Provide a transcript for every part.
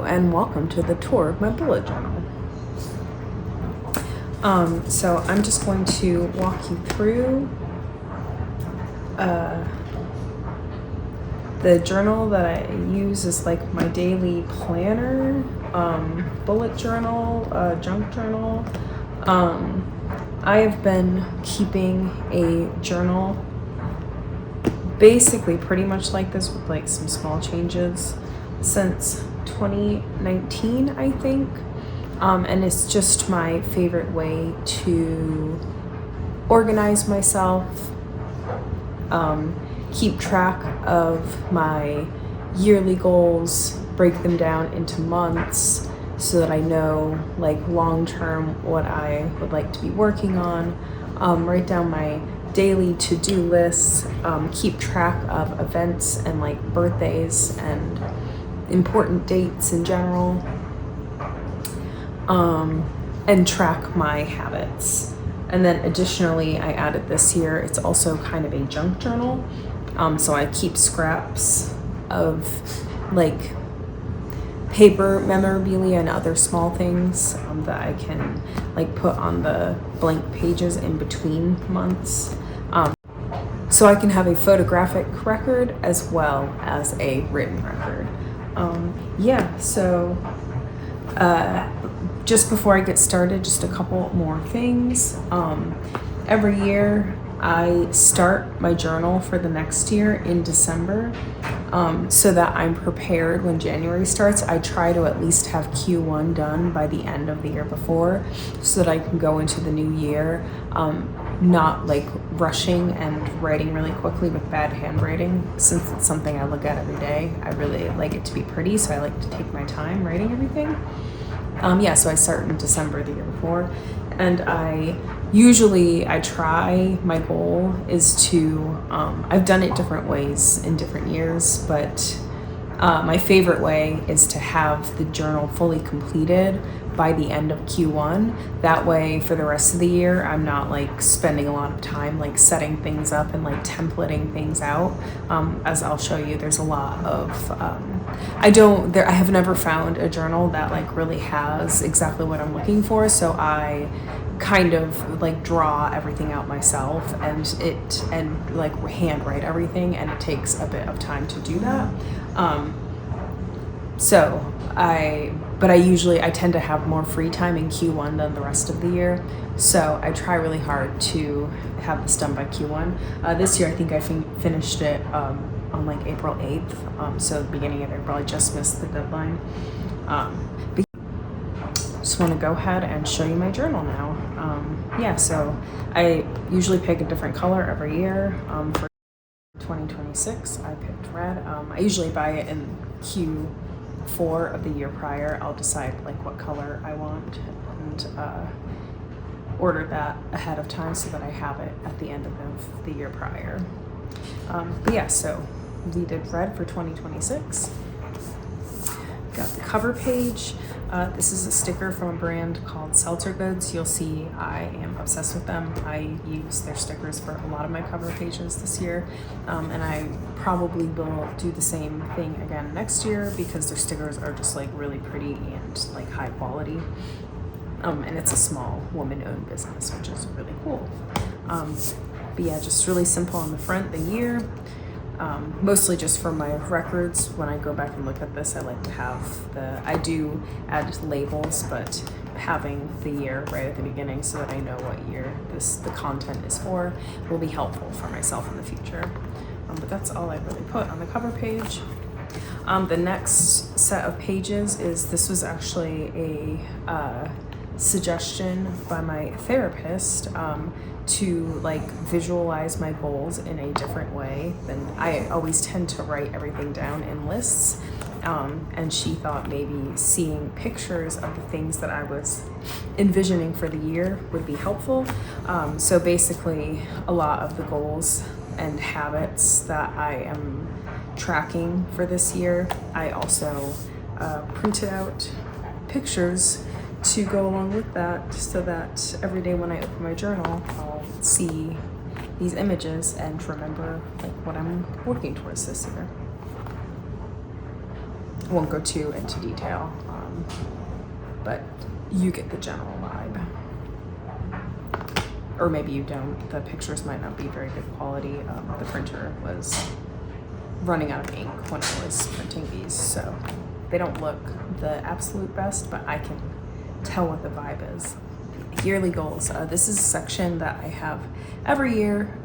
and welcome to the tour of my bullet journal. So I'm just going to walk you through the journal that I use is like my daily planner, bullet journal, junk journal. I have been keeping a journal basically pretty much like this with like some small changes since 2019, I think. And it's just my favorite way to organize myself, keep track of my yearly goals, break them down into months so that I know like long term what I would like to be working on, write down my daily to-do lists, keep track of events and like birthdays and important dates in general, and track my habits. And then additionally, I added this year, it's also kind of a junk journal. So I keep scraps of like paper memorabilia and other small things that I can like put on the blank pages in between months. So I can have a photographic record as well as a written record. Just before I get started, just a couple more things. Every year I start my journal for the next year in December, so that I'm prepared when January starts. I try to at least have Q1 done by the end of the year before so that I can go into the new year not like rushing and writing really quickly with bad handwriting. Since it's something I look at every day, I really like it to be pretty, so I like to take my time writing everything. So I start in December the year before, and I try, my goal is to, I've done it different ways in different years, but my favorite way is to have the journal fully completed by the end of Q1. That way for the rest of the year, I'm not like spending a lot of time like setting things up and like templating things out. As I'll show you, there's a lot of, I have never found a journal that like really has exactly what I'm looking for. So I kind of like draw everything out myself and like handwrite everything, and it takes a bit of time to do that. I tend to have more free time in Q1 than the rest of the year. So I try really hard to have this done by Q1. This year, I think I finished it on like April 8th. So the beginning of April, I just missed the deadline. Just want to go ahead and show you my journal now. So I usually pick a different color every year. For 2026, I picked red. I usually buy it in Q4 of the year prior. I'll decide like what color I want and order that ahead of time so that I have it at the end of the year prior. So we did red for 2026. Got the cover page. This is a sticker from a brand called Seltzer Goods. You'll see I am obsessed with them. I use their stickers for a lot of my cover pages this year, and I probably will do the same thing again next year because their stickers are just like really pretty and like high quality. And it's a small woman-owned business, which is really cool. Just really simple on the front, the year. Mostly just for my records. When I go back and look at this, I like to have I do add labels, but having the year right at the beginning so that I know what year the content is for will be helpful for myself in the future. But that's all I really put on the cover page. The next set of pages this was actually a suggestion by my therapist, to like visualize my goals in a different way than I always tend to write everything down in lists. And she thought maybe seeing pictures of the things that I was envisioning for the year would be helpful. So basically a lot of the goals and habits that I am tracking for this year, I also printed out pictures to go along with that so that every day when I open my journal, I'll see these images and remember like what I'm working towards this year. I won't go too into detail, but you get the general vibe. Or maybe you don't. The pictures might not be very good quality. The printer was running out of ink when I was printing these, so they don't look the absolute best, but I can tell what the vibe is. Yearly goals. This is a section that I have every year.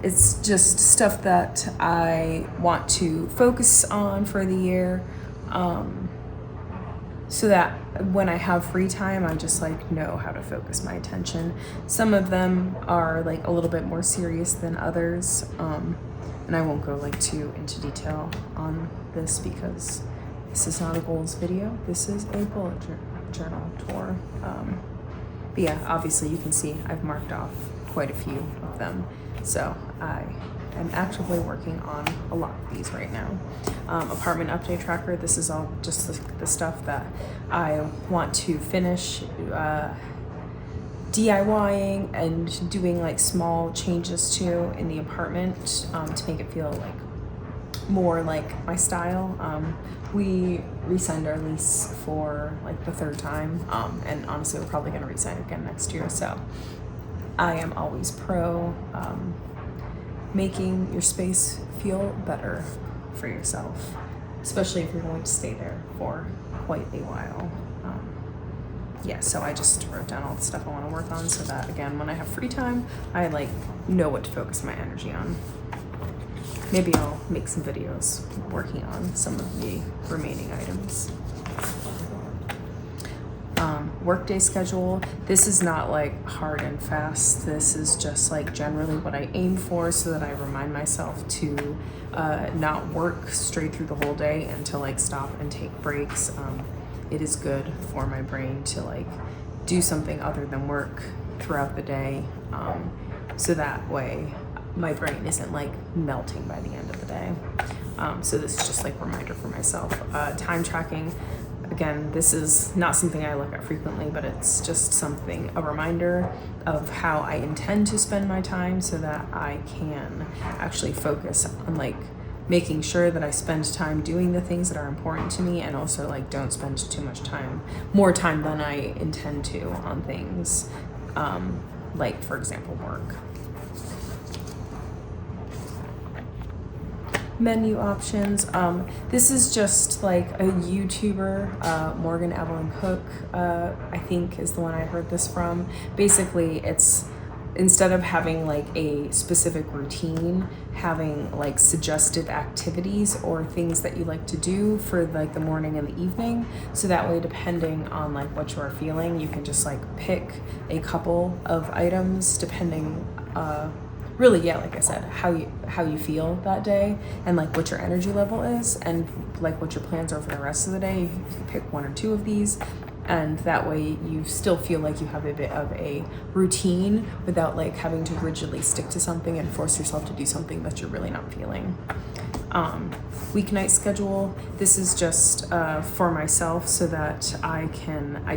It's just stuff that I want to focus on for the year, so that when I have free time, I just like know how to focus my attention. Some of them are like a little bit more serious than others, and I won't go like too into detail on this because this is not a goals video. This is a bullet journal tour. But yeah, obviously you can see I've marked off quite a few of them. So I am actively working on a lot of these right now. Apartment update tracker. This is all just the stuff that I want to finish DIYing and doing like small changes to in the apartment to make it feel like more like my style. We re-signed our lease for like the 3rd time, and honestly we're probably going to re-sign again next year. So I am always pro making your space feel better for yourself, especially if you're going to stay there for quite a while. Yeah, so I just wrote down all the stuff I want to work on so that, again, when I have free time, I like know what to focus my energy on. Maybe I'll make some videos working on some of the remaining items. Workday schedule. This is not like hard and fast. This is just like generally what I aim for so that I remind myself to not work straight through the whole day and to like stop and take breaks. It is good for my brain to like do something other than work throughout the day, so that way my brain isn't like melting by the end of the day. So this is just like a reminder for myself. Time tracking. Again, this is not something I look at frequently, but it's just something, a reminder of how I intend to spend my time so that I can actually focus on like making sure that I spend time doing the things that are important to me, and also like don't spend too much time, more time than I intend to on things, like for example, work. Menu options. This is just like a YouTuber, Morgan Evelyn Cook, I think is the one I heard this from. Basically, it's instead of having like a specific routine, having like suggested activities or things that you like to do for like the morning and the evening. So that way, depending on like what you are feeling, you can just like pick a couple of items depending, really, yeah, like I said, how you feel that day and like what your energy level is and like what your plans are for the rest of the day. You can pick 1 or 2 of these, and that way you still feel like you have a bit of a routine without like having to rigidly stick to something and force yourself to do something that you're really not feeling. Weeknight schedule. This is just for myself so that I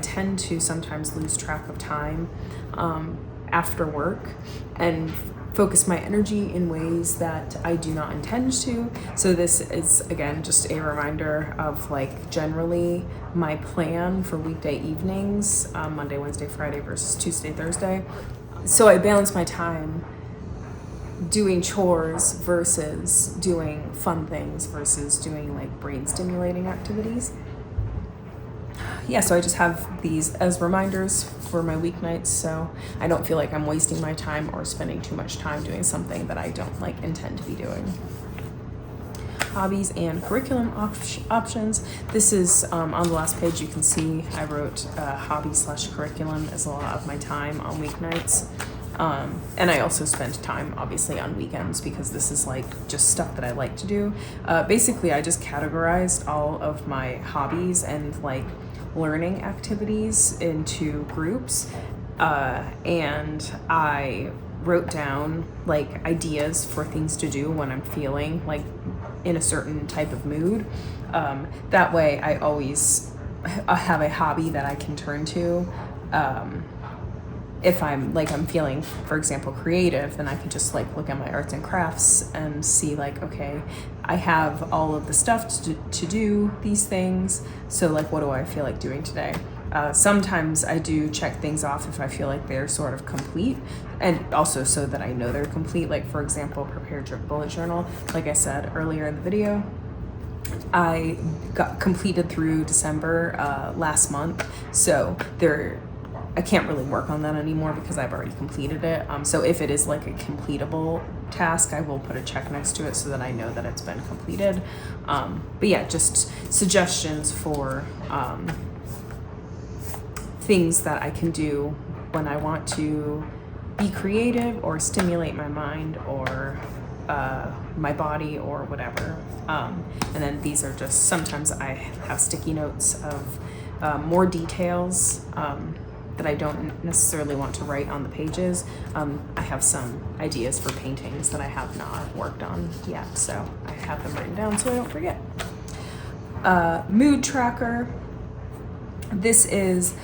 tend to sometimes lose track of time after work and focus my energy in ways that I do not intend to. So this is, again, just a reminder of like generally my plan for weekday evenings, Monday, Wednesday, Friday versus Tuesday, Thursday. So I balance my time doing chores versus doing fun things versus doing like brain stimulating activities. Yeah, so I just have these as reminders for my weeknights, so I don't feel like I'm wasting my time or spending too much time doing something that I don't like intend to be doing. Hobbies and curriculum options. This is on the last page. You can see I wrote hobby/curriculum as a lot of my time on weeknights. And I also spend time obviously on weekends because this is like just stuff that I like to do. Basically, I just categorized all of my hobbies and like learning activities into groups, and I wrote down like ideas for things to do when I'm feeling like in a certain type of mood. That way I always have a hobby that I can turn to if I'm feeling, for example, creative, then I can just like look at my arts and crafts and see like, okay, I have all of the stuff to do these things. So like, what do I feel like doing today? Sometimes I do check things off if I feel like they're sort of complete, and also so that I know they're complete. Like for example, prepared your bullet journal. Like I said earlier in the video, I got completed through December last month. So I can't really work on that anymore because I've already completed it. So if it is like a completable task, I will put a check next to it so that I know that it's been completed. But yeah, just suggestions for things that I can do when I want to be creative or stimulate my mind or my body or whatever. And then these are just, sometimes I have sticky notes of more details that I don't necessarily want to write on the pages. I have some ideas for paintings that I have not worked on yet, so I have them written down so I don't forget. Mood tracker. This is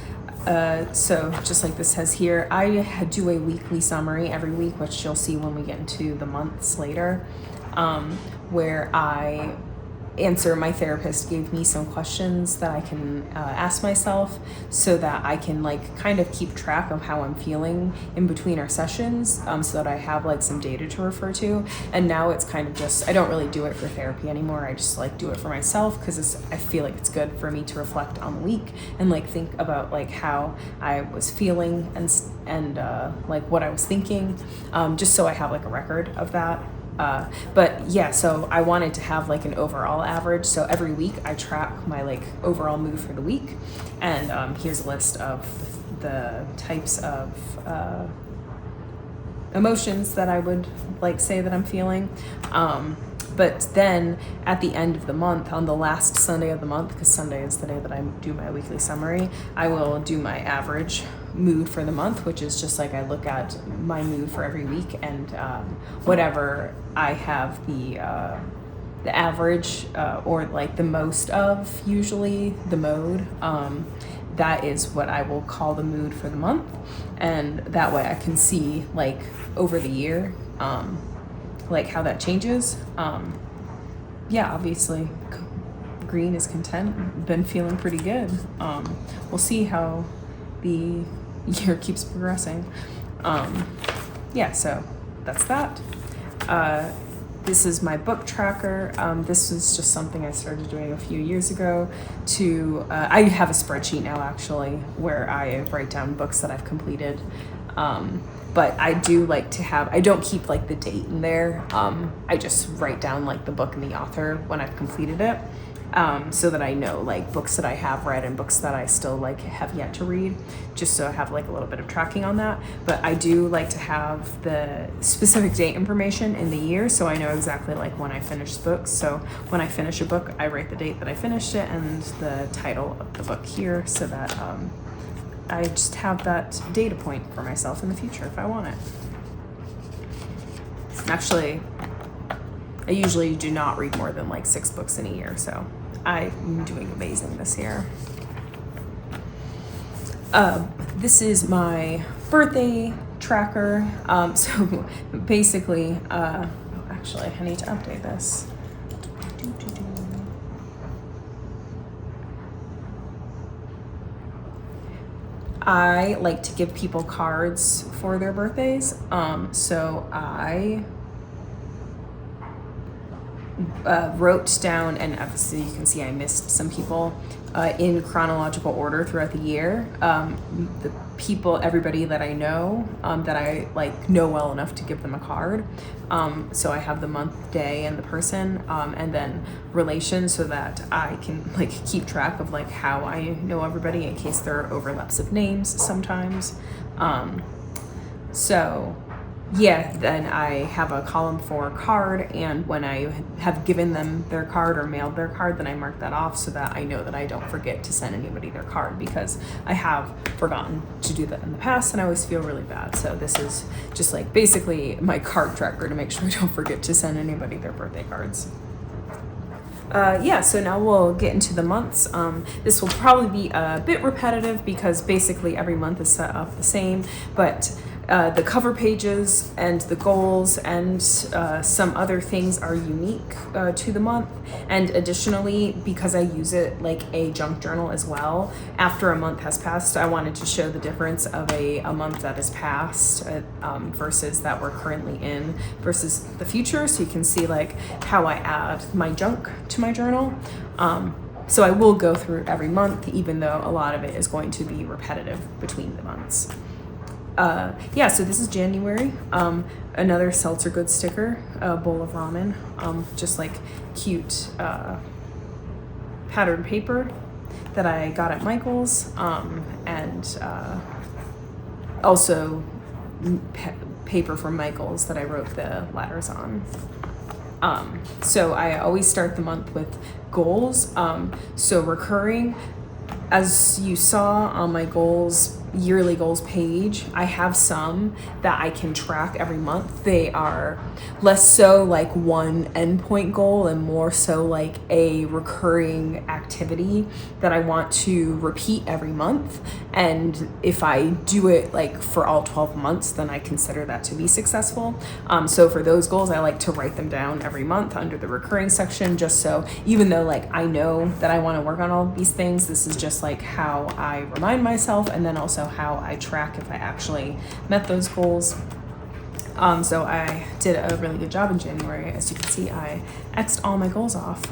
so just like this says here, I do a weekly summary every week, which you'll see when we get into the months later, where I answer. My therapist gave me some questions that I can ask myself so that I can like kind of keep track of how I'm feeling in between our sessions, so that I have like some data to refer to. And now it's kind of just, I don't really do it for therapy anymore. I just like do it for myself because I feel like it's good for me to reflect on the week and like think about like how I was feeling and like what I was thinking, just so I have like a record of that. But yeah, so I wanted to have like an overall average. So every week I track my like overall mood for the week. And here's a list of the types of emotions that I would like say that I'm feeling. But then at the end of the month, on the last Sunday of the month, because Sunday is the day that I do my weekly summary, I will do my average mood for the month, which is just like I look at my mood for every week, and whatever I have the average or like the most of, usually the mode, that is what I will call the mood for the month. And that way I can see like over the year like how that changes. Yeah, obviously green is content, been feeling pretty good. We'll see how the year keeps progressing. Yeah, so that's that. This is my book tracker. This is just something I started doing a few years ago to, I have a spreadsheet now actually where I write down books that I've completed. But I do like to have, I don't keep like the date in there. I just write down like the book and the author when I've completed it. So that I know like books that I have read and books that I still like have yet to read, just so I have like a little bit of tracking on that. But I do like to have the specific date information in the year, so I know exactly like when I finish books. So when I finish a book, I write the date that I finished it and the title of the book here, so that I just have that data point for myself in the future if I want it. Actually, I usually do not read more than like 6 books in a year, so I'm doing amazing this year. This is my birthday tracker. So basically, actually I need to update this. I like to give people cards for their birthdays. So I wrote down, and obviously you can see I missed some people in chronological order throughout the year. The people, everybody that I know, that I like know well enough to give them a card. So I have the month, day, and the person, and then relations, so that I can like keep track of like how I know everybody in case there are overlaps of names sometimes. So yeah, then I have a column for card, and when I have given them their card or mailed their card, then I mark that off so that I know that I don't forget to send anybody their card, because I have forgotten to do that in the past and I always feel really bad. So this is just like basically my card tracker to make sure I don't forget to send anybody their birthday cards. Yeah, so now we'll get into the months. This will probably be a bit repetitive because basically every month is set up the same, but the cover pages and the goals and some other things are unique to the month. And additionally, because I use it like a junk journal as well, after a month has passed, I wanted to show the difference of a month that is past versus that we're currently in versus the future. So you can see like how I add my junk to my journal. So I will go through every month, even though a lot of it is going to be repetitive between the months. Yeah, so this is January. Another Seltzer Good sticker, a bowl of ramen, just like cute patterned paper that I got at Michael's, and also paper from Michael's that I wrote the letters on. So I always start the month with goals. So recurring, as you saw on my goals, yearly goals page, I have some that I can track every month. They are less so like one endpoint goal and more so like a recurring activity that I want to repeat every month. And if I do it like for all 12 months, then I consider that to be successful. So for those goals, I like to write them down every month under the recurring section, just so even though like I know that I want to work on all these things, this is just like how I remind myself, and then also how I track if I actually met those goals. So I did a really good job in January. As you can see, I X'd all my goals off.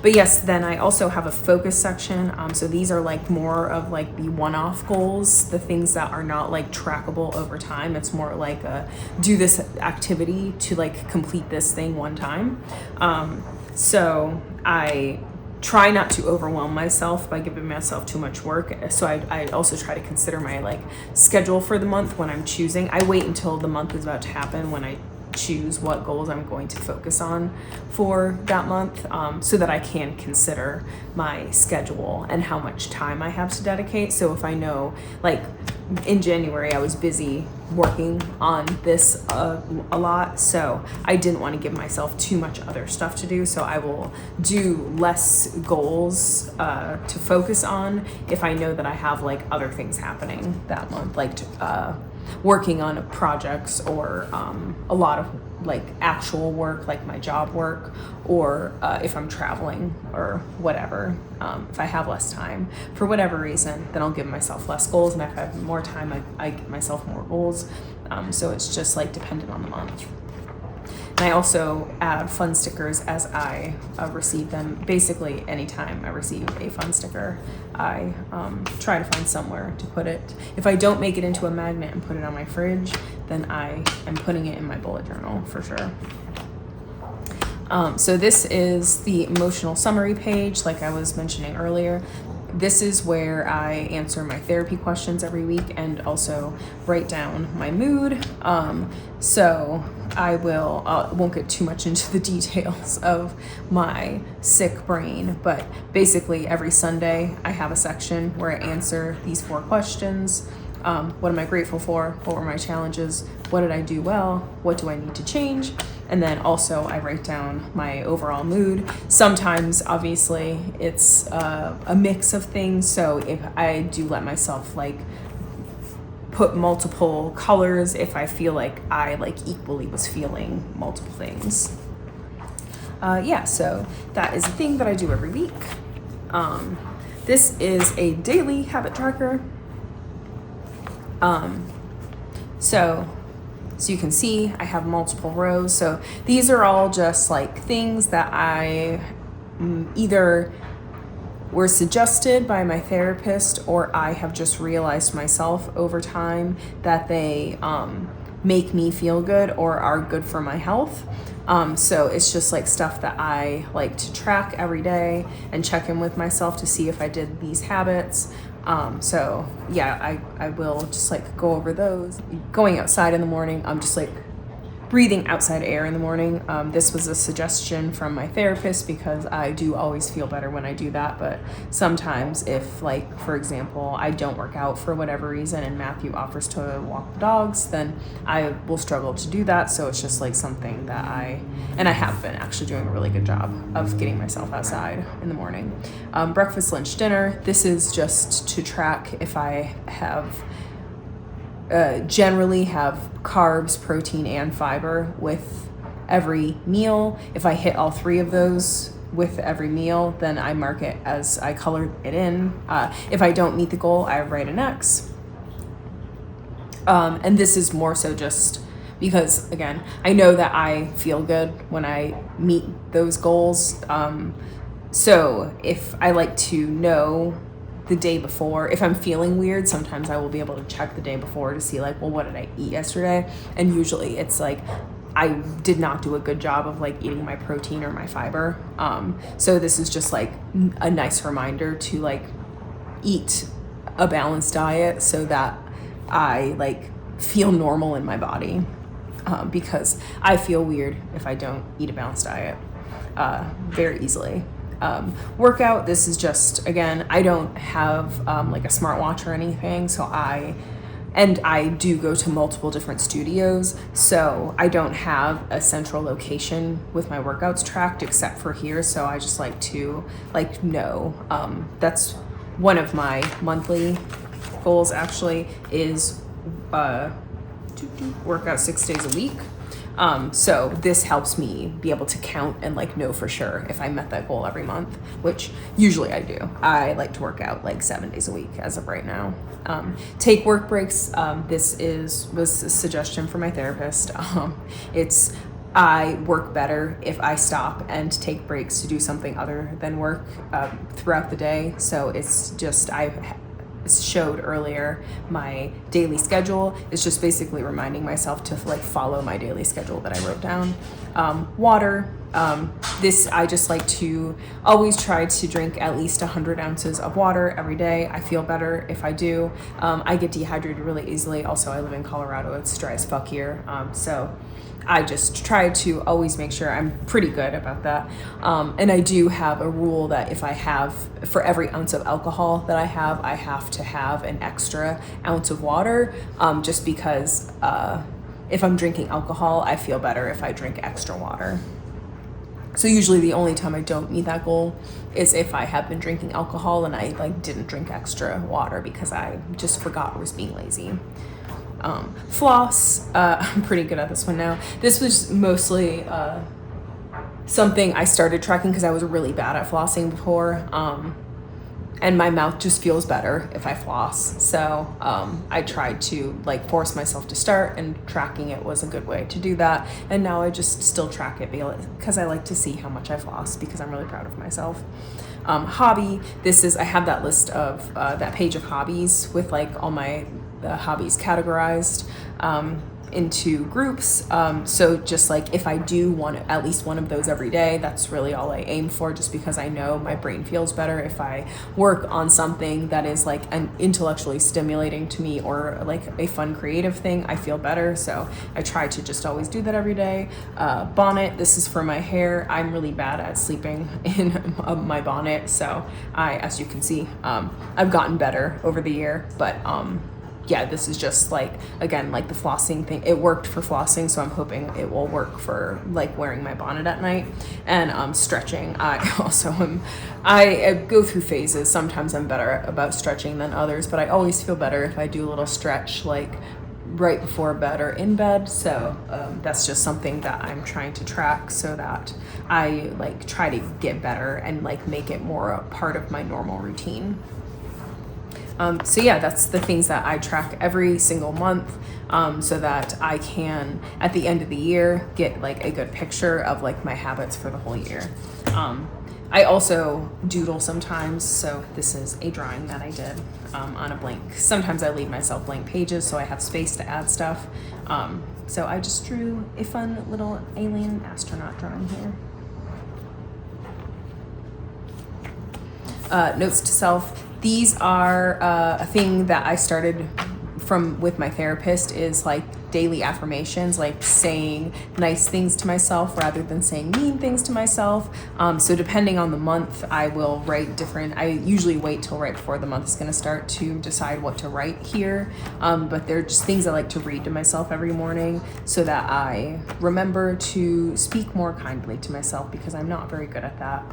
But yes, then I also have a focus section. So these are like more of like the one-off goals, the things that are not like trackable over time. It's more like do this activity to like complete this thing one time. So I try not to overwhelm myself by giving myself too much work. So I also try to consider my like schedule for the month when I'm choosing. I wait until the month is about to happen when I choose what goals I'm going to focus on for that month, so that I can consider my schedule and how much time I have to dedicate. So if I know, like in January, I was busy working on this a lot, so I didn't want to give myself too much other stuff to do, so I will do less goals to focus on if I know that I have like other things happening that month, like working on projects or a lot of like actual work, like my job work, or if I'm traveling or whatever. If I have less time for whatever reason, then I'll give myself less goals, and if I have more time, I give myself more goals. So it's just like dependent on the month. And I also add fun stickers as I receive them. Basically, anytime I receive a fun sticker, I try to find somewhere to put it. If I don't make it into a magnet and put it on my fridge, then I am putting it in my bullet journal for sure. So this is the emotional summary page, like I was mentioning earlier. This is where I answer my therapy questions every week and also write down my mood. So I won't get too much into the details of my sick brain, but basically every Sunday I have a section where I answer these 4 questions. What am I grateful for? What were my challenges? What did I do well? What do I need to change? And then also I write down my overall mood. Sometimes, obviously, it's a mix of things. So if I do let myself like put multiple colors, if I feel like I like equally was feeling multiple things. Yeah, so that is a thing that I do every week. This is a daily habit tracker. So you can see I have multiple rows. So these are all just like things that I either were suggested by my therapist or I have just realized myself over time that they make me feel good or are good for my health. So it's just like stuff that I like to track every day and check in with myself to see if I did these habits. So yeah, I will just like go over those. Going outside in the morning, I'm just like breathing outside air in the morning. This was a suggestion from my therapist because I do always feel better when I do that. But sometimes if, like, for example, I don't work out for whatever reason and Matthew offers to walk the dogs, then I will struggle to do that. So it's just like something that I have been actually doing a really good job of getting myself outside in the morning. Breakfast, lunch, dinner. This is just to track if I have generally have carbs, protein, and fiber with every meal. If I hit all three of those with every meal, then I mark it as I colored it in. If I don't meet the goal, I write an X. And this is more so just because, again, I know that I feel good when I meet those goals. So if I like to know the day before, if I'm feeling weird, sometimes I will be able to check the day before to see like, well, what did I eat yesterday? And usually it's like I did not do a good job of like eating my protein or my fiber. So this is just like a nice reminder to like eat a balanced diet so that I like feel normal in my body, because I feel weird if I don't eat a balanced diet very easily. Workout, this is just, again, I don't have like a smartwatch or anything, so I do go to multiple different studios, so I don't have a central location with my workouts tracked except for here. So I just like to like know, that's one of my monthly goals actually, is work out 6 days a week. So this helps me be able to count and like know for sure if I met that goal every month, which usually I do. I like to work out like 7 days a week as of right now. Take work breaks. This was a suggestion from my therapist. I work better if I stop and take breaks to do something other than work throughout the day. So it's just, I showed earlier, my daily schedule is just basically reminding myself to like follow my daily schedule that I wrote down. Water, this, I just like to always try to drink at least 100 ounces of water every day. I feel better if I do. I get dehydrated really easily. Also, I live in Colorado. It's dry as fuck here. So I just try to always make sure I'm pretty good about that. And I do have a rule that if I have, for every ounce of alcohol that I have to have an extra ounce of water, just because if I'm drinking alcohol, I feel better if I drink extra water. So usually the only time I don't meet that goal is if I have been drinking alcohol and I like didn't drink extra water because I just forgot or was being lazy. Floss, I'm pretty good at this one now. This was mostly something I started tracking because I was really bad at flossing before, and my mouth just feels better if I floss. So I tried to like force myself to start, and tracking it was a good way to do that. And now I just still track it because I like to see how much I floss because I'm really proud of myself. Hobby, this is, I have that list of that page of hobbies with like all my hobbies categorized into groups. So just like if I do want at least one of those every day, that's really all I aim for, just because I know my brain feels better if I work on something that is like an intellectually stimulating to me or like a fun creative thing. I feel better, so I try to just always do that every day. Bonnet, this is for my hair. I'm really bad at sleeping in my bonnet, so as you can see, I've gotten better over the year, but yeah, this is just like, again, like the flossing thing. It worked for flossing, so I'm hoping it will work for like wearing my bonnet at night. And stretching, I also am, I go through phases. Sometimes I'm better about stretching than others, but I always feel better if I do a little stretch like right before bed or in bed. So that's just something that I'm trying to track so that I like try to get better and like make it more a part of my normal routine. So yeah, that's the things that I track every single month, so that I can, at the end of the year, get like a good picture of like my habits for the whole year. I also doodle sometimes, so this is a drawing that I did on a blank. Sometimes I leave myself blank pages so I have space to add stuff. So I just drew a fun little alien astronaut drawing here. Notes to self. These are a thing that I started with my therapist, is like daily affirmations, like saying nice things to myself rather than saying mean things to myself. So depending on the month, I will write different. I usually wait till right before the month is going to start to decide what to write here. But they're just things I like to read to myself every morning so that I remember to speak more kindly to myself, because I'm not very good at that.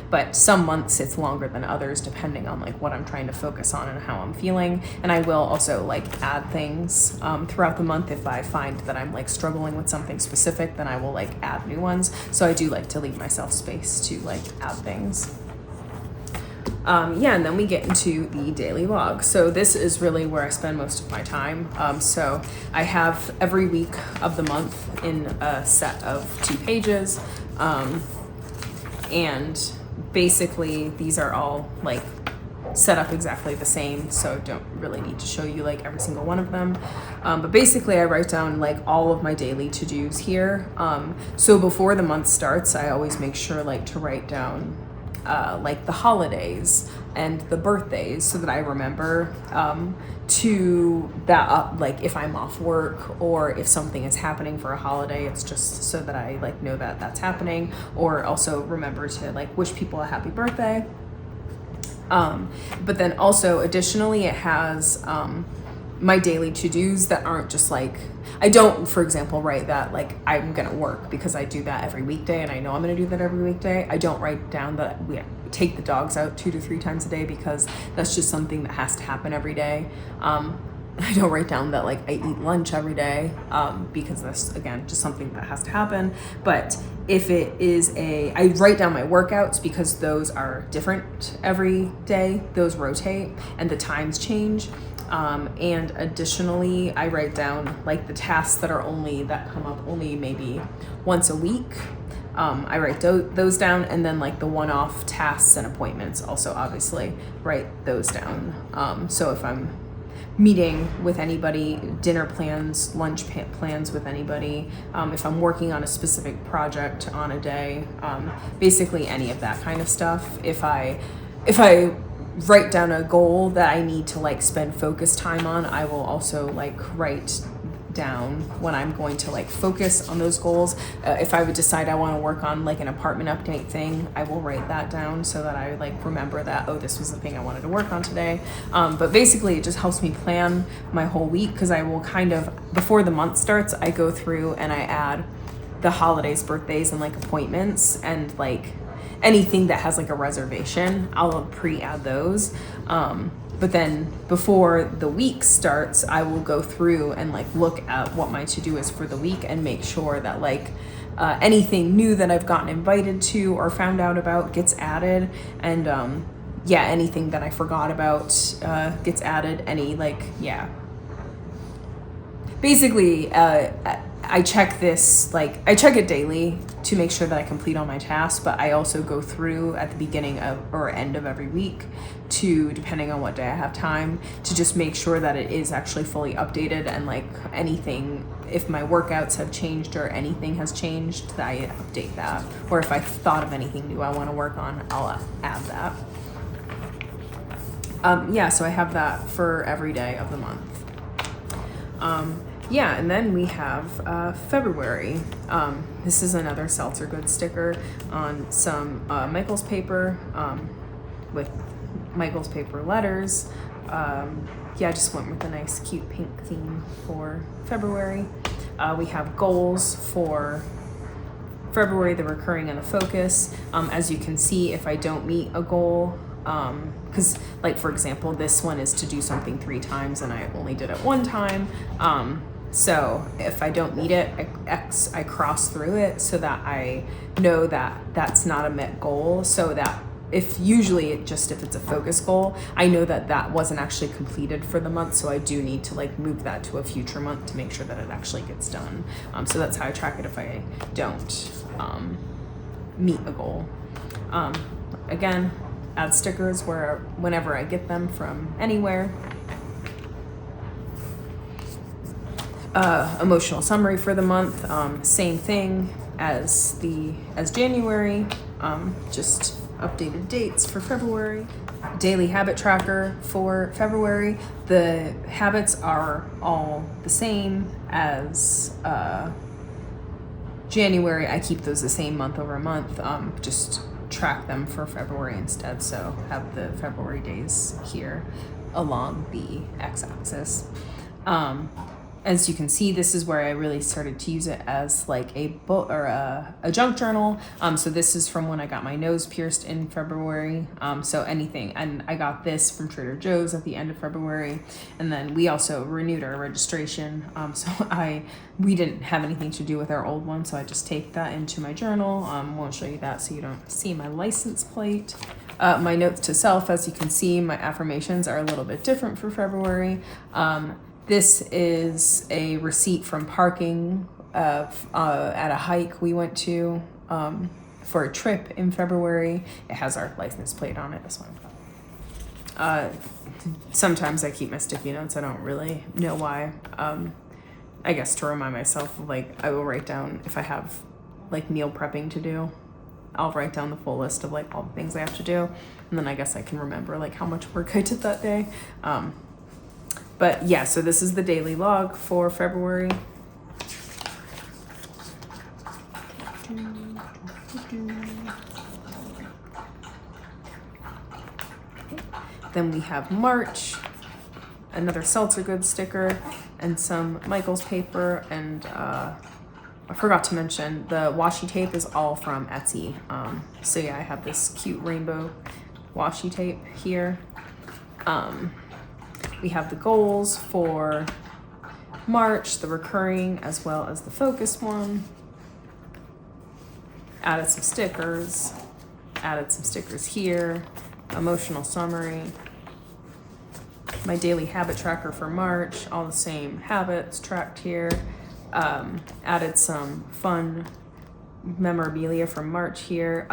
But some months it's longer than others depending on like what I'm trying to focus on and how I'm feeling. And I will also like add things throughout the month. If I find that I'm like struggling with something specific, then I will like add new ones. So I do like to leave myself space to like add things. And then we get into the daily log. So this is really where I spend most of my time. So I have every week of the month in a set of 2 pages. And basically these are all like set up exactly the same, so don't really need to show you like every single one of them. But basically I write down like all of my daily to-dos here. So before the month starts, I always make sure like to write down like the holidays and the birthdays so that I remember to that up, like if I'm off work or if something is happening for a holiday, it's just so that I like know that that's happening, or also remember to like wish people a happy birthday. But then also additionally it has my daily to-dos that aren't just like, I don't, for example, write that like I'm gonna work, because I do that every weekday and I know I'm gonna do that every weekday. I don't write down that we take the dogs out 2 to 3 times a day, because that's just something that has to happen every day. I don't write down that like I eat lunch every day, because that's again just something that has to happen. But if it is I write down my workouts, because those are different every day, those rotate and the times change. And additionally, I write down like the tasks that come up only maybe once a week. I write those down, and then like the one-off tasks and appointments also obviously write those down. So if I'm meeting with anybody, dinner plans, lunch plans with anybody, if I'm working on a specific project on a day, basically any of that kind of stuff. If I write down a goal that I need to like spend focus time on, I will also like write down when I'm going to like focus on those goals. If I would decide I want to work on like an apartment update thing, I will write that down so that I like remember that, oh, this was the thing I wanted to work on today. But basically it just helps me plan my whole week, because I will kind of, before the month starts, I go through and I add the holidays, birthdays, and like appointments, and like anything that has like a reservation, I'll pre-add those. But then before the week starts, I will go through and like look at what my to-do is for the week and make sure that like anything new that I've gotten invited to or found out about gets added. And anything that I forgot about gets added. Basically, I check this, like I check it daily to make sure that I complete all my tasks, but I also go through at the beginning of or end of every week to, depending on what day I have time, to just make sure that it is actually fully updated, and like anything, if my workouts have changed or anything has changed, that I update that. Or if I thought of anything new I want to work on, I'll add that. So I have that for every day of the month. And then we have February. This is another Seltzer Good sticker on some Michaels paper with Michaels paper letters. I just went with a nice cute pink theme for February. We have goals for February, the recurring and the focus. As you can see, if I don't meet a goal, because like for example, this one is to do something 3 times and I only did it 1 time. So if I don't meet it, I cross through it so that I know that that's not a met goal, so that if it's a focus goal, I know that that wasn't actually completed for the month, so I do need to like move that to a future month to make sure that it actually gets done. So that's how I track it if I don't meet a goal. Again, add stickers whenever I get them from anywhere. Emotional summary for the month, same thing as January, just updated dates for February. daily habit tracker for February. The habits are all the same as January. I keep those the same month over month, just track them for February instead. So have the February days here along the x-axis. As you can see, this is where I really started to use it as like a book or a junk journal. So this is from when I got my nose pierced in February. So anything, and I got this from Trader Joe's at the end of February. And then we also renewed our registration. So we didn't have anything to do with our old one. So I just taped that into my journal. Won't show you that so you don't see my license plate. My notes to self, as you can see, my affirmations are a little bit different for February. This is a receipt from parking at a hike we went to for a trip in February. It has our license plate on it, this one. Sometimes I keep my sticky notes. I don't really know why. I guess to remind myself, like, I will write down if I have like meal prepping to do. I'll write down the full list of like all the things I have to do. And then I guess I can remember like how much work I did that day. But yeah, so this is the daily log for February. Then we have March, another Seltzer Goods sticker, and some Michaels paper, and I forgot to mention the washi tape is all from Etsy. So yeah, I have this cute rainbow washi tape here. We have the goals for March, the recurring as well as the focus one. Added some stickers here. Emotional summary. My daily habit tracker for March, all the same habits tracked here. Added some fun memorabilia from March here.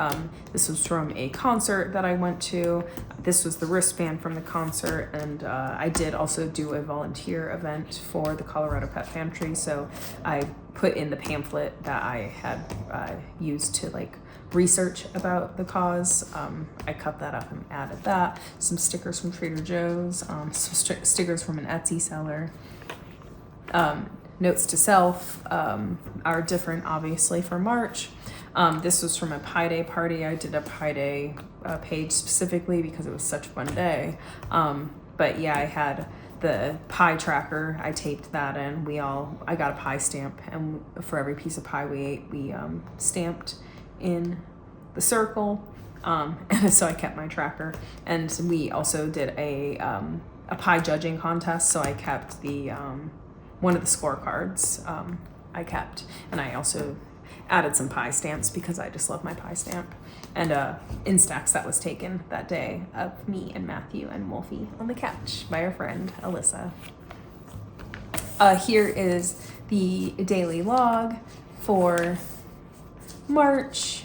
This was from a concert that I went to. This was the wristband from the concert, and I did also do a volunteer event for the Colorado Pet Pantry, so I put in the pamphlet that I had used to like research about the cause. I cut that up and added that. Some stickers from Trader Joe's, some stickers from an Etsy seller. Notes to self are different, obviously, for March. This was from a Pi Day party. I did a Pi Day page specifically because it was such a fun day. But yeah, I had the pie tracker. I taped that in. I got a pie stamp, and for every piece of pie we ate, we stamped in the circle. And so I kept my tracker. And we also did a pie judging contest, so I kept the one of the scorecards I kept, and I also added some pie stamps because I just love my pie stamp, and Instax that was taken that day of me and Matthew and Wolfie on the couch by our friend Alyssa. Here is the daily log for March.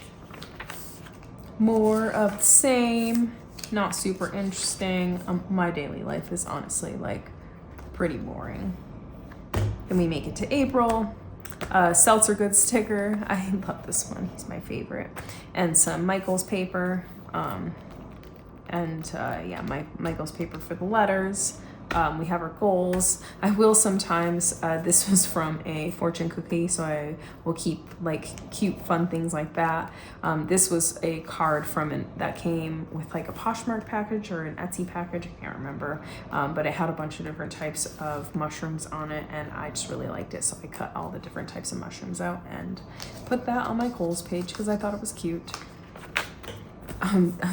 More of the same, not super interesting. My daily life is honestly like pretty boring. Then we make it to April. Seltzer Goods sticker. I love this one. He's my favorite. And some Michaels paper. Yeah, my Michaels paper for the letters. We have our goals. I will sometimes, this was from a fortune cookie, so I will keep like cute fun things like that. This was a card that came with like a Poshmark package or an Etsy package, I can't remember, but it had a bunch of different types of mushrooms on it, and I just really liked it, so I cut all the different types of mushrooms out and put that on my goals page because I thought it was cute.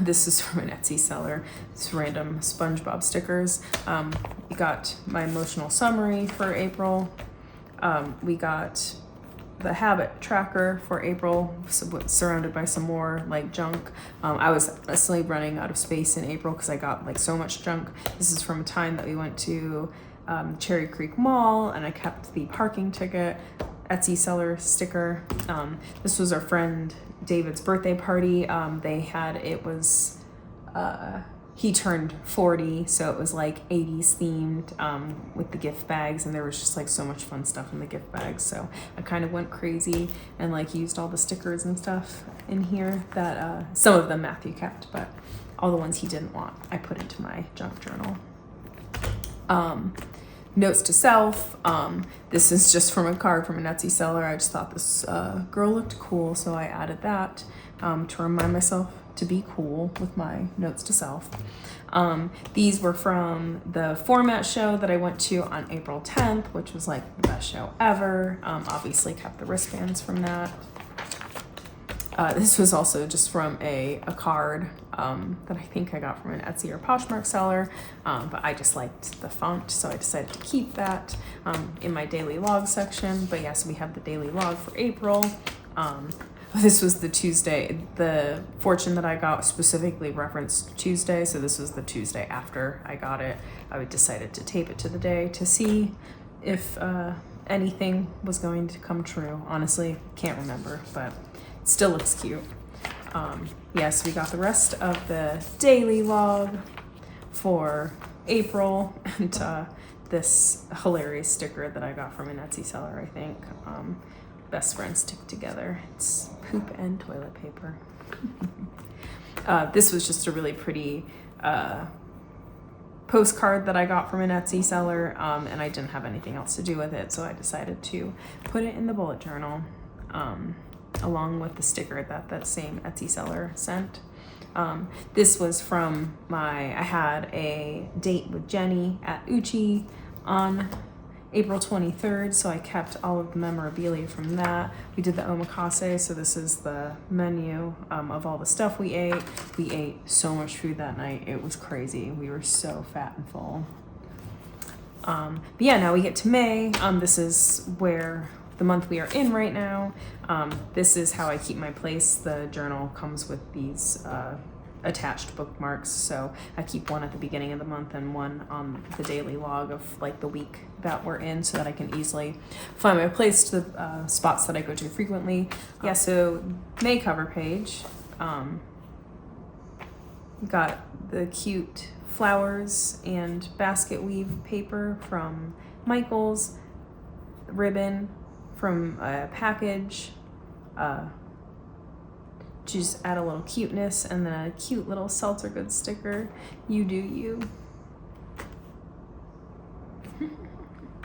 This is from an Etsy seller. It's random SpongeBob stickers. We got my emotional summary for April. We got the habit tracker for April, surrounded by some more like junk. I was honestly running out of space in April because I got like so much junk. This is from a time that we went to Cherry Creek Mall, and I kept the parking ticket. Etsy seller sticker. This was our friend David's birthday party. He turned 40, so it was like 80s themed with the gift bags, and there was just like so much fun stuff in the gift bags. So I kind of went crazy and like used all the stickers and stuff in here that some of them Matthew kept, but all the ones he didn't want, I put into my junk journal. Notes to self. This is just from a card from an Etsy seller. I just thought this girl looked cool, so I added that to remind myself to be cool with my notes to self. These were from the Format show that I went to on April 10th, which was like the best show ever. Obviously kept the wristbands from that. This was also just from a card that I think I got from an Etsy or Poshmark seller, but I just liked the font, so I decided to keep that in my daily log section. But yes, we have the daily log for April. This was the Tuesday, the fortune that I got specifically referenced Tuesday, so this was the Tuesday after I got it. I decided to tape it to the day to see if anything was going to come true. Honestly, can't remember, but it still looks cute. Yes, we got the rest of the daily log for April, and this hilarious sticker that I got from an Etsy seller, I think. Best friends stick together. It's poop and toilet paper. This was just a really pretty postcard that I got from an Etsy seller, and I didn't have anything else to do with it, so I decided to put it in the bullet journal, along with the sticker that same Etsy seller sent. This was from I had a date with Jenny at Uchi on April 23rd, so I kept all of the memorabilia from that. We did the omakase, so this is the menu of all the stuff we ate. We ate so much food that night. It was crazy. We were so fat and full. But yeah, now we get to May. This is where the month we are in right now. This is how I keep my place. The journal comes with these attached bookmarks, so I keep one at the beginning of the month and one on the daily log of like the week that we're in, so that I can easily find my place to the spots that I go to frequently. Yeah, so May cover page, got the cute flowers and basket weave paper from Michaels, ribbon from a package, just add a little cuteness, and then a cute little Seltzer Goods sticker. You do you.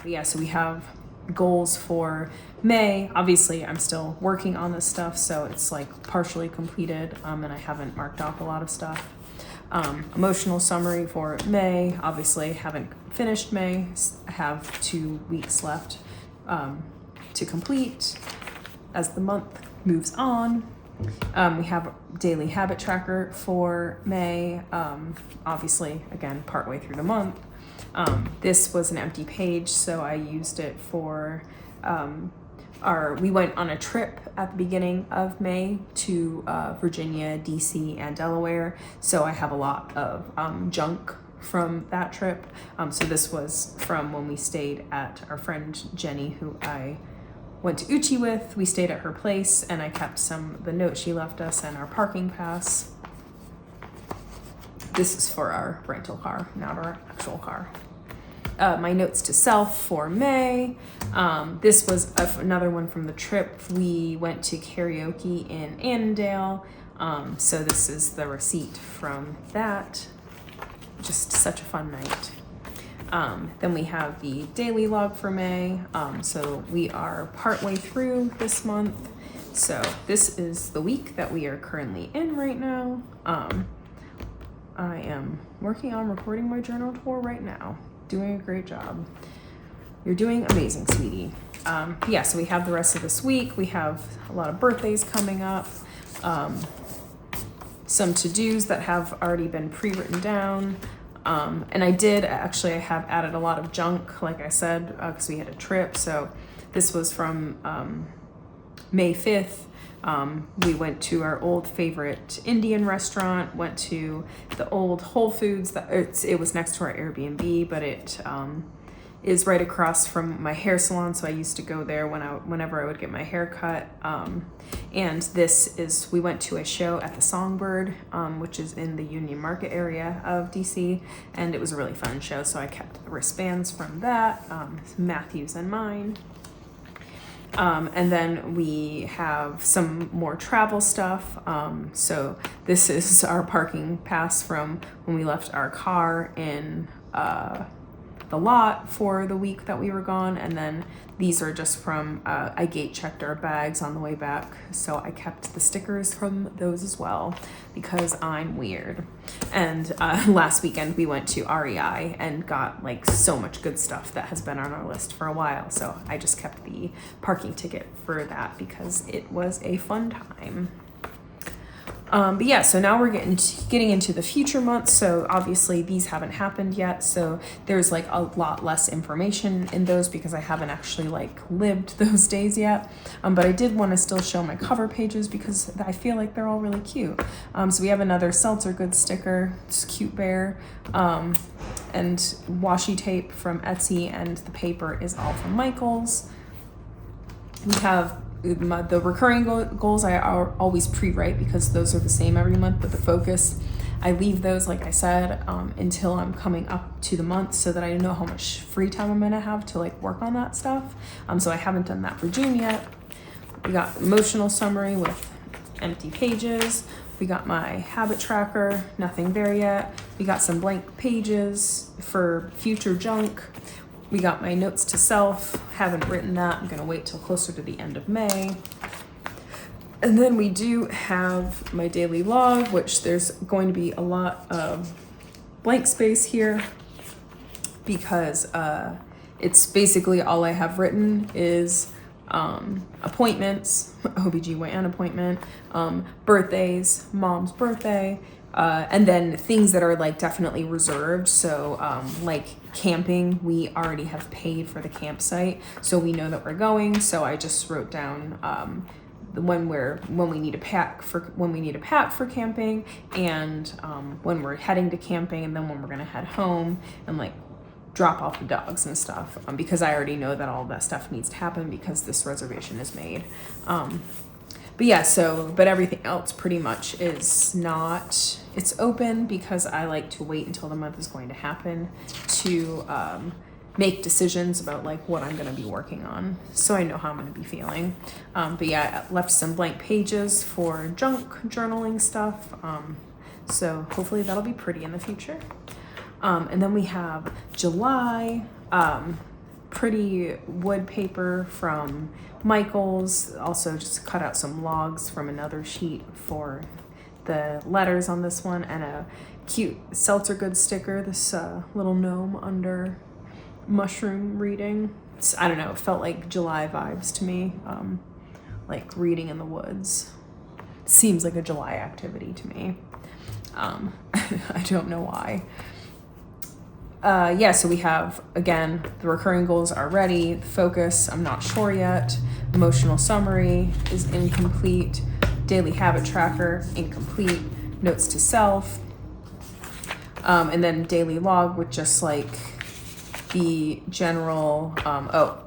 Yeah, so we have goals for May. Obviously, I'm still working on this stuff, so it's like partially completed, and I haven't marked off a lot of stuff. Emotional summary for May. Obviously, haven't finished May. I have 2 weeks left to complete as the month moves on. We have a daily habit tracker for May, obviously, again, partway through the month. This was an empty page, so I used it for we went on a trip at the beginning of May to Virginia, DC, and Delaware, so I have a lot of junk from that trip. So this was from when we stayed at our friend Jenny, who I went to Uchi with. We stayed at her place, and I kept the notes she left us and our parking pass. This is for our rental car, not our actual car. My notes to self for May. This was another one from the trip. We went to karaoke in Annandale. So this is the receipt from that. Just such a fun night. Then we have the daily log for May. So we are partway through this month. So this is the week that we are currently in right now. I am working on recording my journal tour right now. Doing a great job. You're doing amazing, sweetie. Yeah, so we have the rest of this week. We have a lot of birthdays coming up. Some to-dos that have already been pre-written down. And I have added a lot of junk, like I said, because we had a trip. So this was from May 5th. We went to our old favorite Indian restaurant, went to the old Whole Foods. It was next to our Airbnb, but it is right across from my hair salon, so I used to go there whenever I would get my hair cut. And we went to a show at the Songbird, which is in the Union Market area of DC, and it was a really fun show, so I kept the wristbands from that, Matthews and mine. And then we have some more travel stuff. So this is our parking pass from when we left our car in the lot for the week that we were gone. And then these are just from, I gate checked our bags on the way back. So I kept the stickers from those as well because I'm weird. And last weekend we went to REI and got like so much good stuff that has been on our list for a while. So I just kept the parking ticket for that because it was a fun time. But yeah, so now we're getting into the future months. So obviously these haven't happened yet. So there's like a lot less information in those because I haven't actually like lived those days yet. But I did want to still show my cover pages because I feel like they're all really cute. So we have another Seltzer Good sticker, it's cute bear, and washi tape from Etsy, and the paper is all from Michaels. We have the recurring goals I always pre-write because those are the same every month, but the focus, I leave those, like I said, until I'm coming up to the month so that I know how much free time I'm gonna have to like work on that stuff. So I haven't done that for June yet. We got emotional summary with empty pages. We got my habit tracker, nothing there yet. We got some blank pages for future junk. We got my notes to self, haven't written that. I'm gonna wait till closer to the end of May. And then we do have my daily log, which there's going to be a lot of blank space here because it's basically all I have written is appointments, OBGYN appointment, birthdays, mom's birthday, and then things that are like definitely reserved. So like camping, we already have paid for the campsite, so we know that we're going. So I just wrote down when we need to pack for camping, and when we're heading to camping, and then when we're gonna head home and like drop off the dogs and stuff, because I already know that all that stuff needs to happen because this reservation is made. But yeah, but everything else pretty much is not, it's open because I like to wait until the month is going to happen to make decisions about like what I'm gonna be working on, so I know how I'm gonna be feeling. But yeah, I left some blank pages for junk journaling stuff, so hopefully that'll be pretty in the future. And then we have July, pretty wood paper from Michaels. Also just cut out some logs from another sheet for the letters on this one, and a cute Seltzer Good sticker, this little gnome under mushroom reading. I don't know, it felt like July vibes to me, like reading in the woods. Seems like a July activity to me. I don't know why. Yeah, so we have, again, the recurring goals are ready. Focus, I'm not sure yet. Emotional summary is incomplete. Daily habit tracker, incomplete. Notes to self. And then daily log with just like the general,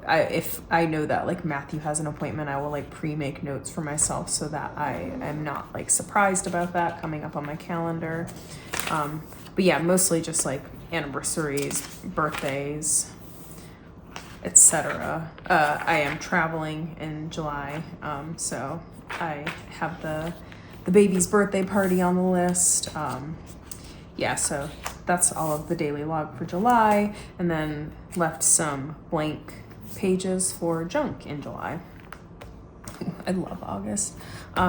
if I know that like Matthew has an appointment, I will like pre-make notes for myself so that I am not like surprised about that coming up on my calendar. But yeah, mostly just like anniversaries, birthdays, etc. I am traveling in July, so I have the baby's birthday party on the list. Yeah, so that's all of the daily log for July, and then left some blank pages for junk in July. I love August.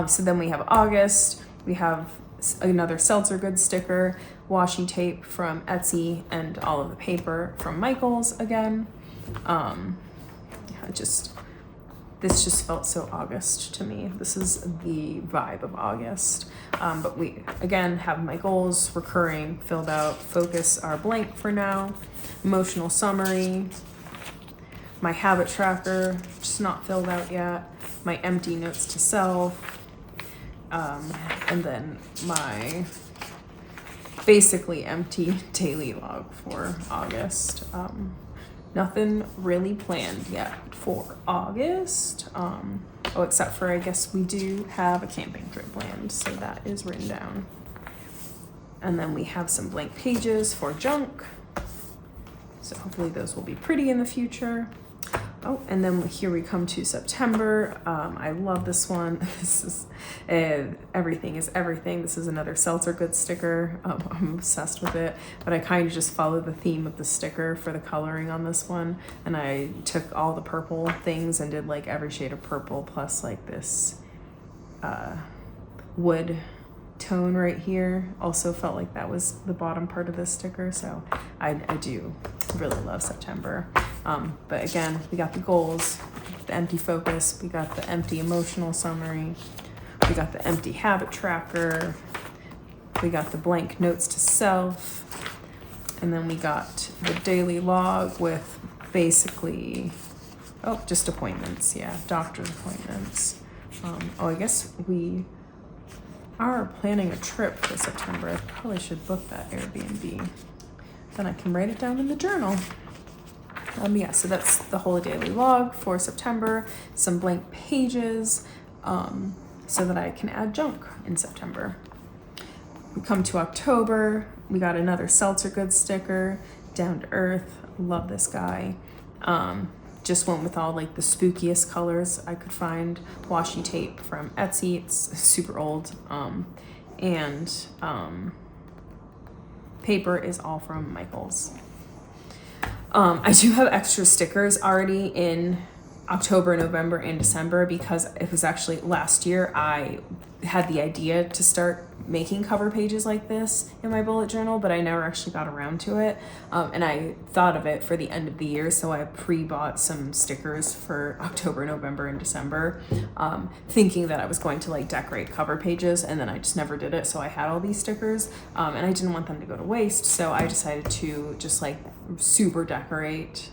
So then we have August. We have another Seltzer Good sticker, washi tape from Etsy, and all of the paper from Michaels again. This just felt so August to me. This is the vibe of August. But we, again, have my goals, recurring, filled out, focus are blank for now, emotional summary, my habit tracker, just not filled out yet, my empty notes to self, and then my basically empty daily log for August. Nothing really planned yet for August. Except for I guess we do have a camping trip planned, so that is written down. And then we have some blank pages for junk. So hopefully those will be pretty in the future. Oh, and then here we come to September. I love this one. This is Everything is Everything. This is another Seltzer Good sticker. I'm obsessed with it, but I kind of just follow the theme of the sticker for the coloring on this one. And I took all the purple things and did like every shade of purple plus like this wood tone right here. Also felt like that was the bottom part of this sticker, so I do really love September. But again, we got the goals, the empty focus, we got the empty emotional summary, we got the empty habit tracker, we got the blank notes to self, and then we got the daily log with basically, just appointments, yeah, doctor's appointments. I guess we are planning a trip for September. I probably should book that Airbnb. Then I can write it down in the journal. Yeah, so that's the whole daily log for September, some blank pages, so that I can add junk in September. We come to October, we got another Seltzer Good sticker, Down to Earth, love this guy. Just went with all like the spookiest colors I could find. Washi tape from Etsy, it's super old. Paper is all from Michaels. I do have extra stickers already in October, November, and December because it was actually last year I had the idea to start making cover pages like this in my bullet journal, but I never actually got around to it. And I thought of it for the end of the year, so I pre-bought some stickers for October, November, and December, thinking that I was going to like decorate cover pages, and then I just never did it. So I had all these stickers, and I didn't want them to go to waste, so I decided to just like super decorate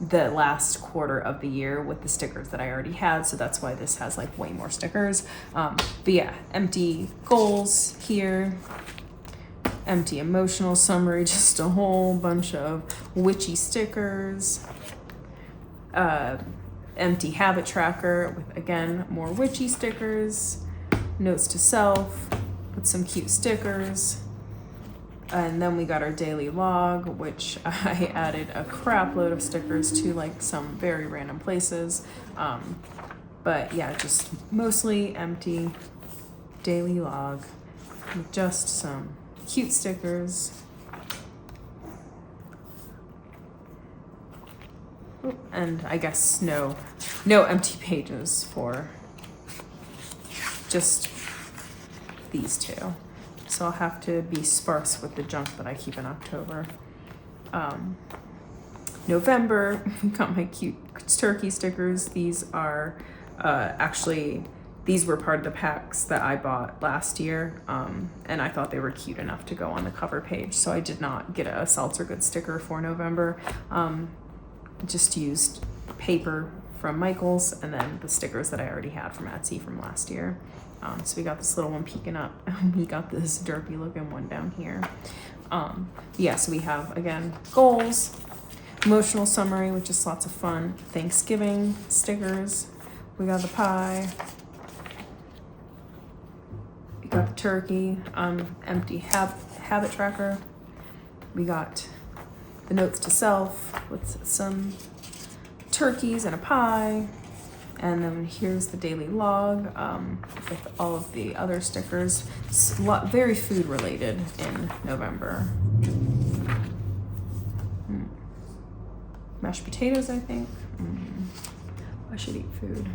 the last quarter of the year with the stickers that I already had, so that's why this has like way more stickers. But yeah, empty goals here, empty emotional summary, just a whole bunch of witchy stickers, empty habit tracker with again more witchy stickers, notes to self with some cute stickers. And then we got our daily log, which I added a crap load of stickers to like some very random places. But yeah, just mostly empty daily log with just some cute stickers. And I guess no empty pages for just these two. So I'll have to be sparse with the junk that I keep in October. November, we got my cute turkey stickers. These are these were part of the packs that I bought last year, and I thought they were cute enough to go on the cover page. So I did not get a Seltzer Good sticker for November. Just used paper from Michaels and then the stickers that I already had from Etsy from last year. So we got this little one peeking up. We got this derpy looking one down here. Yeah, so we have, again, goals, emotional summary, which is lots of fun, Thanksgiving stickers. We got the pie. We got the turkey, empty habit tracker. We got the notes to self with some turkeys and a pie. And then here's the daily log with all of the other stickers. It's very food related in November. Mashed potatoes, I think. I should eat food.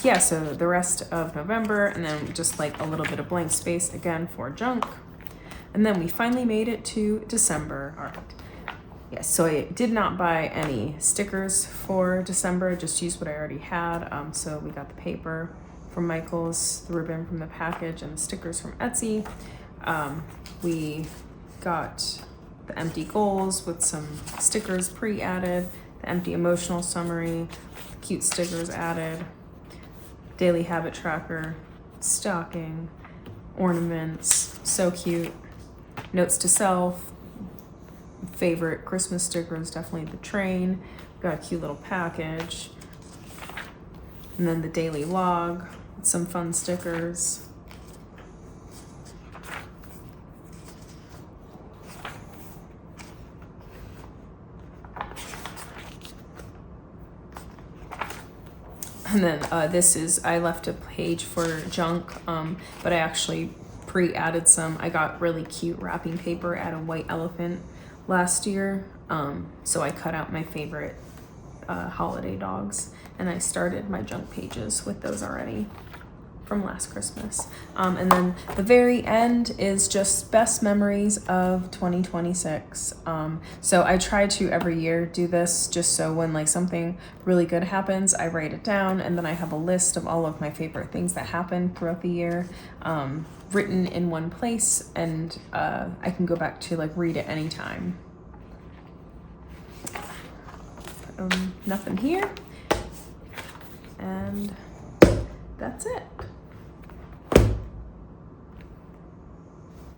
Yeah, so the rest of November, and then just like a little bit of blank space again for junk. And then we finally made it to December. All right. Yes, so I did not buy any stickers for December, just used what I already had. So we got the paper from Michaels, the ribbon from the package, and the stickers from Etsy. We got the empty goals with some stickers pre-added, the empty emotional summary, cute stickers added, daily habit tracker, stocking, ornaments, so cute, notes to self. Favorite Christmas sticker is definitely the train. Got a cute little package. And then the daily log, some fun stickers. And then this is, I left a page for junk, but I actually pre-added some. I got really cute wrapping paper at a White Elephant last year. So I cut out my favorite holiday dogs, and I started my junk pages with those already from last Christmas. And then the very end is just best memories of 2026. So I try to every year do this just so when like something really good happens, I write it down, and then I have a list of all of my favorite things that happened throughout the year, written in one place, and I can go back to like read it anytime. Nothing here, and that's it.